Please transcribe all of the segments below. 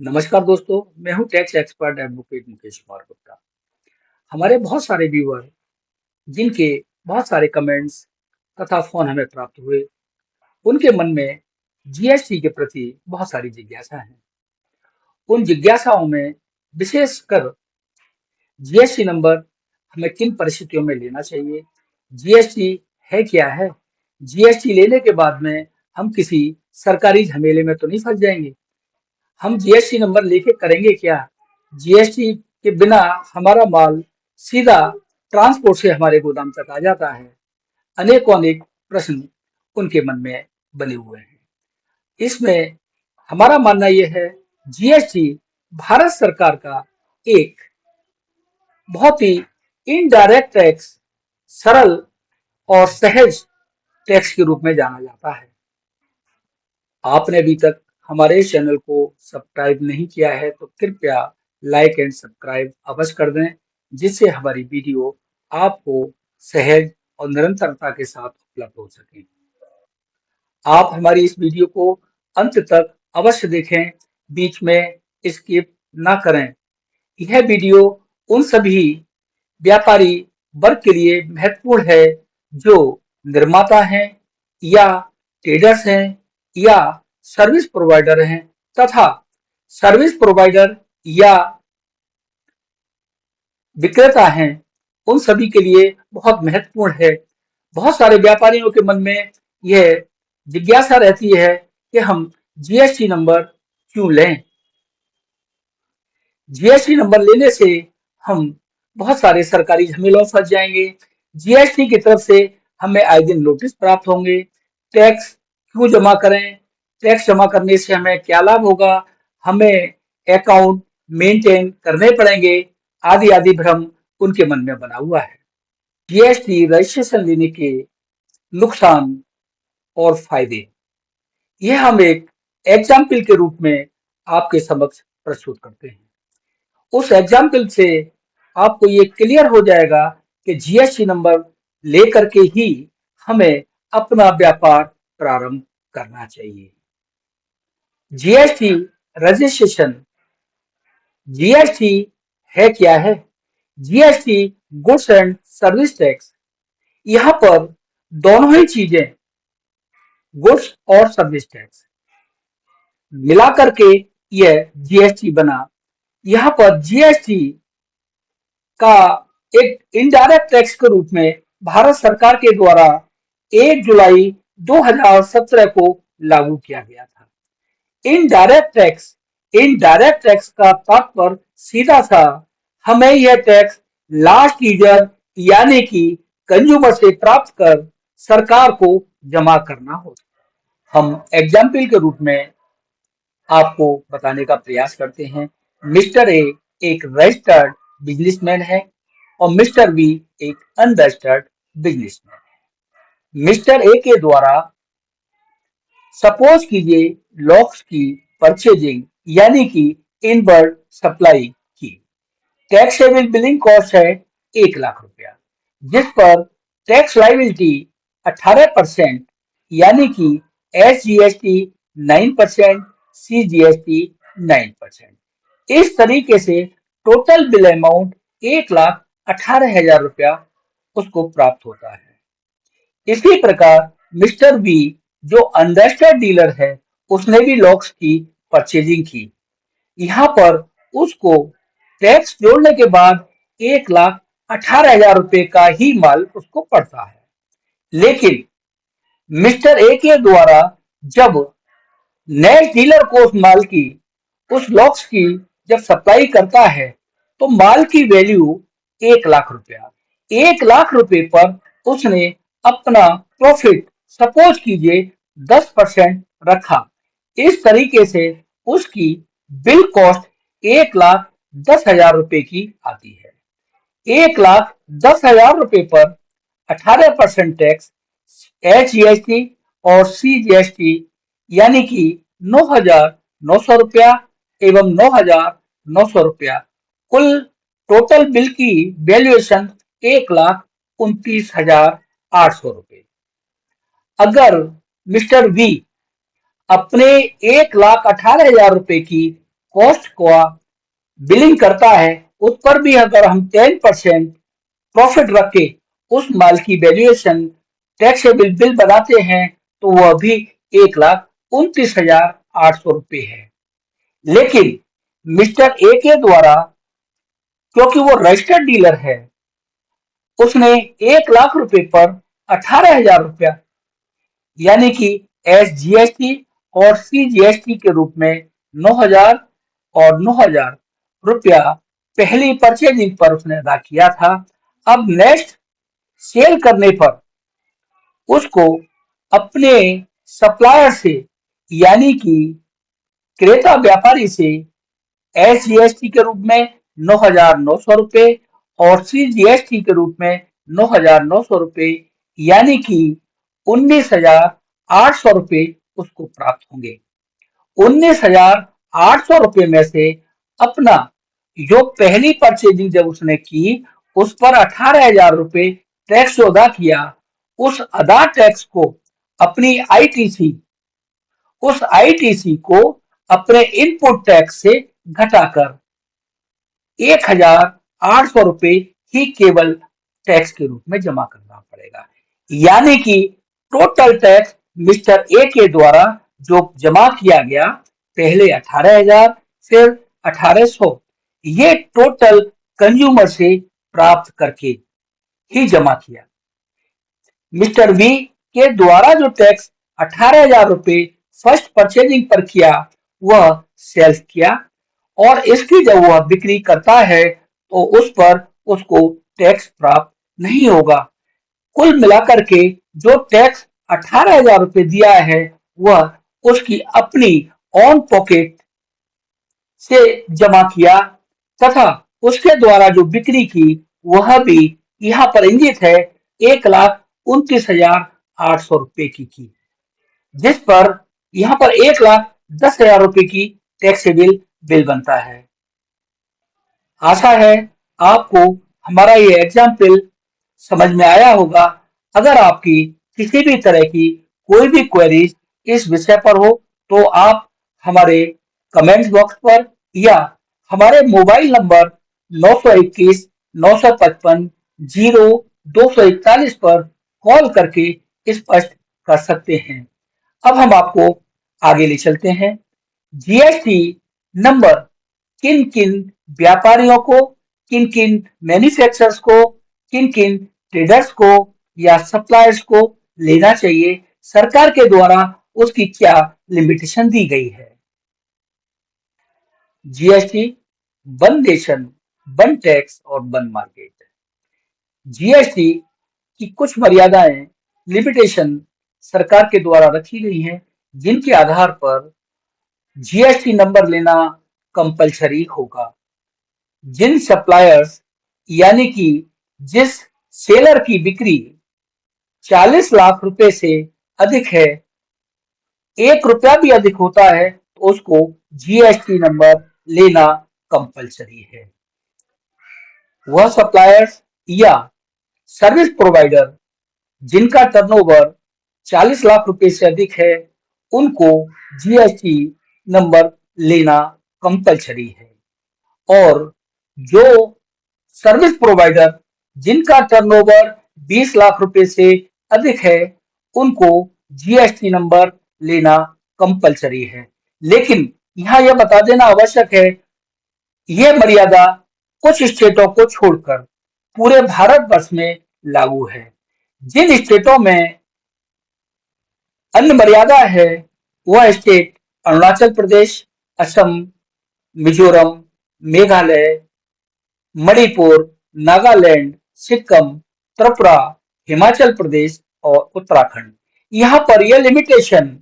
नमस्कार दोस्तों, मैं हूं tax expert advocate Mukesh Kumar Gupta. हमारे बहुत सारे व्यूअर जिनके बहुत सारे कमेंट्स तथा फोन हमें प्राप्त हुए, उनके मन में जीएसटी के प्रति बहुत सारी जिज्ञासा है। उन जिज्ञासाओं में विशेषकर जीएसटी नंबर हमें किन परिस्थितियों में लेना चाहिए, जीएसटी है क्या है, जीएसटी लेने के बाद में हम किसी सरकारी झमेले में तो नहीं फंस जाएंगे, हम जीएसटी नंबर लेके करेंगे क्या? जीएसटी के बिना हमारा माल सीधा ट्रांसपोर्ट से हमारे गोदाम तक आ जाता है। अनेकों अनेक प्रश्न उनके मन में बने हुए हैं। इसमें हमारा मानना यह है, जीएसटी भारत सरकार का एक बहुत ही इनडायरेक्ट टैक्स, सरल और सहज टैक्स के रूप में जाना जाता है। आपने अभी तक हमारे इस चैनल को सब्सक्राइब नहीं किया है तो कृपया लाइक एंड सब्सक्राइब अवश्य कर दें, जिससे हमारी वीडियो आपको सहज और निरंतरता के साथ उपलब्ध हो सके। आप हमारी इस वीडियो को अंत तक अवश्य देखें, बीच में स्किप ना करें। यह वीडियो उन सभी व्यापारी वर्ग के लिए महत्वपूर्ण है जो निर्माता हैं या ट्रेडर्स हैं या सर्विस प्रोवाइडर हैं, तथा सर्विस प्रोवाइडर या विक्रेता हैं, उन सभी के लिए बहुत महत्वपूर्ण है। बहुत सारे व्यापारियों के मन में यह जिज्ञासा रहती है कि हम जीएसटी नंबर क्यों लें। जीएसटी नंबर लेने से हम बहुत सारे सरकारी झमेलों में फंस जाएंगे। जीएसटी की तरफ से हमें आए दिन नोटिस प्राप्त होंगे। टैक्स क्यों जमा करें, टैक्स जमा करने से हमें क्या लाभ होगा, हमें अकाउंट मेंटेन करने पड़ेंगे, आदि आदि भ्रम उनके मन में बना हुआ है। जीएसटी रजिस्ट्रेशन लेने के नुकसान और फायदे, यह हम एक एग्जाम्पल के रूप में आपके समक्ष प्रस्तुत करते हैं। उस एग्जाम्पल से आपको ये क्लियर हो जाएगा कि जीएसटी नंबर लेकर के ही हमें अपना व्यापार प्रारंभ करना चाहिए। जीएसटी रजिस्ट्रेशन, जीएसटी है क्या है? GST goods and service tax. यहाँ पर दोनों ही चीजें, गुड्स और सर्विस टैक्स मिला करके यह जीएसटी बना। यहाँ पर जीएसटी का एक इनडायरेक्ट टैक्स के रूप में भारत सरकार के द्वारा 1 जुलाई 2017 को लागू किया गया था। इनडायरेक्ट टैक्स, इनडायरेक्ट टैक्स का तात्पर्य सीधा सा हमें यह टैक्स लास्ट यूजर यानी कि कंज्यूमर से प्राप्त कर सरकार को जमा करना होता। हम एग्जाम्पल के रूप में आपको बताने का प्रयास करते हैं। मिस्टर ए एक रजिस्टर्ड बिजनेसमैन है और मिस्टर बी एक अनरजिस्टर्ड बिजनेसमैन है। मिस्टर ए के द्वारा सपोज कीजिए लॉक्स की परचेजिंग यानी कि इनवर्ड सप्लाई की। टैक्सेबल बिलिंग कॉस्ट है 1 लाख रुपया, जिस पर टैक्स लाइबिलिटी 18% यानी कि एसजीएसटी 9%, सीजीएसटी 9%। इस तरीके से टोटल बिल अमाउंट 1,18,000 रुपया उसको प्राप्त होता है। इसी प्रकार मिस्टर बी जो अनरजिस्टर्ड डीलर है, उसने भी लॉक्स की परचेजिंग की। यहाँ पर उसको टैक्स जोड़ने के बाद 1,18,000 रुपए का ही माल उसको पड़ता है। लेकिन मिस्टर ए के द्वारा जब नेक्स्ट डीलर को उस माल की, उस लॉक्स की जब सप्लाई करता है, तो माल की वैल्यू 1 लाख रुपया, 1 लाख रुपए पर उसने अपना प्रॉफिट सपोज कीजिए 10% रखा। इस तरीके से उसकी बिल कॉस्ट 1,10,000 रुपए की आती है। 1,10,000 रुपए पर 18% टैक्स, एचजीएसटी और सीजीएसटी यानी कि 9,900 रुपया एवं 9,900 रुपया, कुल टोटल बिल की वैल्यूएशन 1,29,800 रुपए। अगर मिस्टर वी अपने 1,18,000 रुपए की कॉस्ट का बिलिंग करता है उस पर भी अगर हम 10% प्रॉफिट रख के उस माल की वैल्यूएशन टैक्सेबल बिल बनाते हैं तो वह भी 1,29,800 रुपये है। लेकिन मिस्टर ए के द्वारा, क्योंकि वो रजिस्टर्ड डीलर है, उसने 1,00,000 रुपए पर 18,000 रुपया यानी कि एस जीएसटी और सी जीएसटी के रूप में 9,000 और 9,000 रुपया पहली परचेजिंग पर उसने अदा किया था। अब नेक्स्ट सेल करने पर उसको अपने सप्लायर से यानी कि क्रेता व्यापारी से एस जीएसटी के रूप में 9,900 रुपये और सी जीएसटी के रूप में 9,900 रुपये यानी कि 19,800 रुपये उसको प्राप्त होंगे। 19,800 रुपये में से अपना जो पहली परचेजिंग जब उसने की उस पर 18,000 रुपये टैक्स अदा किया, उस अदा टैक्स को अपनी आईटीसी उस आईटीसी को अपने इनपुट टैक्स से घटाकर 1,800 रुपये ही केवल टैक्स के रूप में जमा करना पड़ेगा। यानी कि टोटल टैक्स मिस्टर ए के द्वारा जो जमा किया गया, पहले 18,000 फिर 1,800, ये टोटल कंज्यूमर से प्राप्त करके ही जमा किया। मिस्टर वी के द्वारा जो टैक्स 18,000 रुपये फर्स्ट परचेजिंग पर किया वह सेल्स किया और इसकी जब वह बिक्री करता है तो उस पर उसको टैक्स प्राप्त नहीं होगा। कुल मिलाकर के जो टैक्स 18,000 रुपये दिया है वह उसकी अपनी ऑन पॉकेट से जमा किया तथा उसके द्वारा जो बिक्री की वह भी यहाँ पर इंगित है 1,29,800 रुपये की, जिस पर यहाँ पर 1,10,000 रुपये की टैक्सेबल बिल बनता है। आशा है आपको हमारा ये एग्जाम्पल समझ में आया होगा। अगर आपकी किसी भी तरह की कोई भी क्वेरीज इस विषय पर हो तो आप हमारे कमेंट्स बॉक्स पर या हमारे मोबाइल नंबर 921-955-0241 पर कॉल करके स्पष्ट कर सकते हैं। अब हम आपको आगे ले चलते हैं। जीएसटी नंबर किन किन व्यापारियों को, किन किन मैन्युफैक्चरर्स को, किन किन ट्रेडर्स को या सप्लायर्स को लेना चाहिए, सरकार के द्वारा उसकी क्या लिमिटेशन दी गई है। GST one nation one tax और वन मार्केट। जीएसटी की कुछ मर्यादाएं, लिमिटेशन सरकार के द्वारा रखी गई हैं जिनके आधार पर जीएसटी नंबर लेना कंपलसरी होगा। जिन सप्लायर्स यानी कि जिस सेलर की बिक्री 40 लाख रुपए से अधिक है, 1 रुपया भी अधिक होता है तो उसको जीएसटी नंबर लेना कंपलसरी है। वह सप्लायर्स या सर्विस प्रोवाइडर जिनका टर्नओवर 40 लाख रुपए से अधिक है उनको जीएसटी नंबर लेना कंपलसरी है और जो सर्विस प्रोवाइडर जिनका टर्नओवर 20 लाख रुपए से अधिक है उनको जीएसटी नंबर लेना कंपलसरी है। लेकिन यहाँ यह बता देना आवश्यक है, यह मर्यादा कुछ स्टेटों को छोड़कर पूरे भारतवर्ष में लागू है। जिन स्टेटों में अन्य मर्यादा है वह स्टेट अरुणाचल प्रदेश, असम, मिजोरम, मेघालय, मणिपुर, नागालैंड, सिक्किम, त्रिपुरा, हिमाचल प्रदेश और उत्तराखंड। यहाँ पर यह लिमिटेशन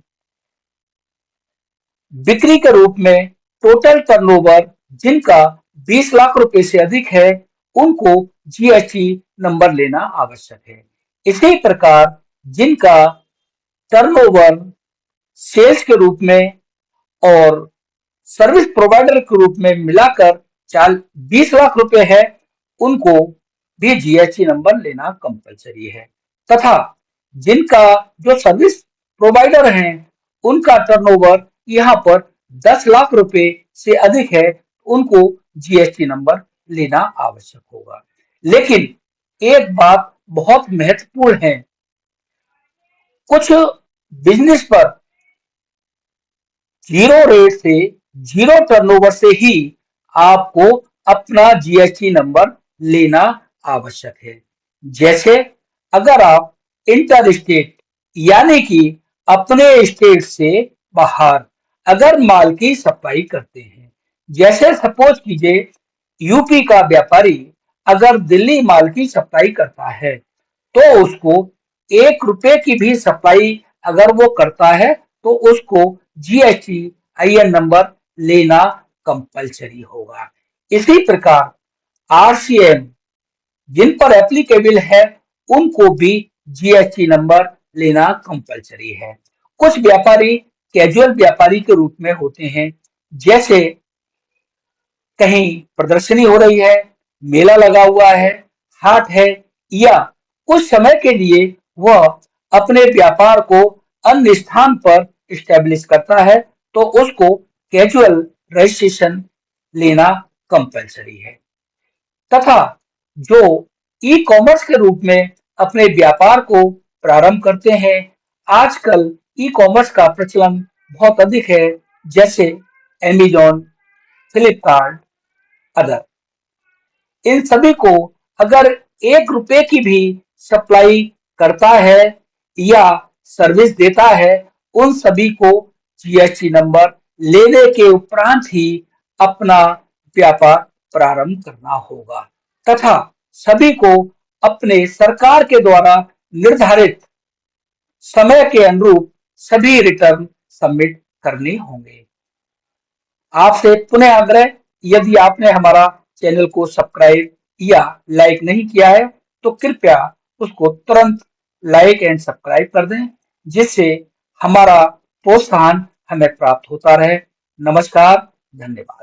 बिक्री के रूप में टोटल टर्नओवर जिनका 20 लाख रुपए से अधिक है उनको जीएसटी नंबर लेना आवश्यक है। इसी प्रकार जिनका टर्नओवर सेल्स के रूप में और सर्विस प्रोवाइडर के रूप में मिलाकर 20 लाख रुपए है उनको भी जीएसटी नंबर लेना कंपलसरी है तथा जिनका जो सर्विस प्रोवाइडर हैं उनका टर्नओवर यहाँ पर 10 लाख रुपए से अधिक है, उनको जीएसटी नंबर लेना आवश्यक होगा। लेकिन एक बात बहुत महत्वपूर्ण है, कुछ बिजनेस पर जीरो रेट से, जीरो टर्नओवर से ही आपको अपना जीएसटी नंबर लेना आवश्यक है। जैसे अगर आप इंटर स्टेट यानी कि अपने स्टेट से बाहर अगर माल की सप्लाई करते हैं, जैसे सपोज कीजिए यूपी का व्यापारी अगर दिल्ली माल की सप्लाई करता है, तो उसको 1 रुपए की भी सप्लाई अगर वो करता है, तो उसको जीएसटी आईएन नंबर लेना कंपलसरी होगा। इसी प्रकार आरसीएम जिन पर एप्लीकेबल है, उनको भी जीएसटी नंबर लेना कंपलसरी है। कुछ व्यापारी कैजुअल व्यापारी के रूप में होते हैं, जैसे कहीं प्रदर्शनी हो रही है, मेला लगा हुआ है, हाट है, या कुछ समय के लिए वह अपने व्यापार को अन्य स्थान पर इस्टेब्लिश करता है, तो उसको कैजुअल रजिस्ट्रेशन लेना कंपलसरी है। तथा जो ई कॉमर्स के रूप में अपने व्यापार को प्रारंभ करते हैं, आजकल ई कॉमर्स का प्रचलन बहुत अधिक है, जैसे एमेजॉन, फ्लिपकार्ट, अदर। इन सभी को अगर 1 रुपए की भी सप्लाई करता है या सर्विस देता है, उन सभी को जीएसटी नंबर लेने के उपरांत ही अपना व्यापार प्रारंभ करना होगा, तथा सभी को अपने सरकार के द्वारा निर्धारित समय के अनुरूप सभी रिटर्न सबमिट करने होंगे। आपसे पुनः आग्रह, यदि आपने हमारा चैनल को सब्सक्राइब या लाइक नहीं किया है, तो कृपया उसको तुरंत लाइक एंड सब्सक्राइब कर दें, जिससे हमारा प्रोत्साहन हमें प्राप्त होता रहे। नमस्कार, धन्यवाद।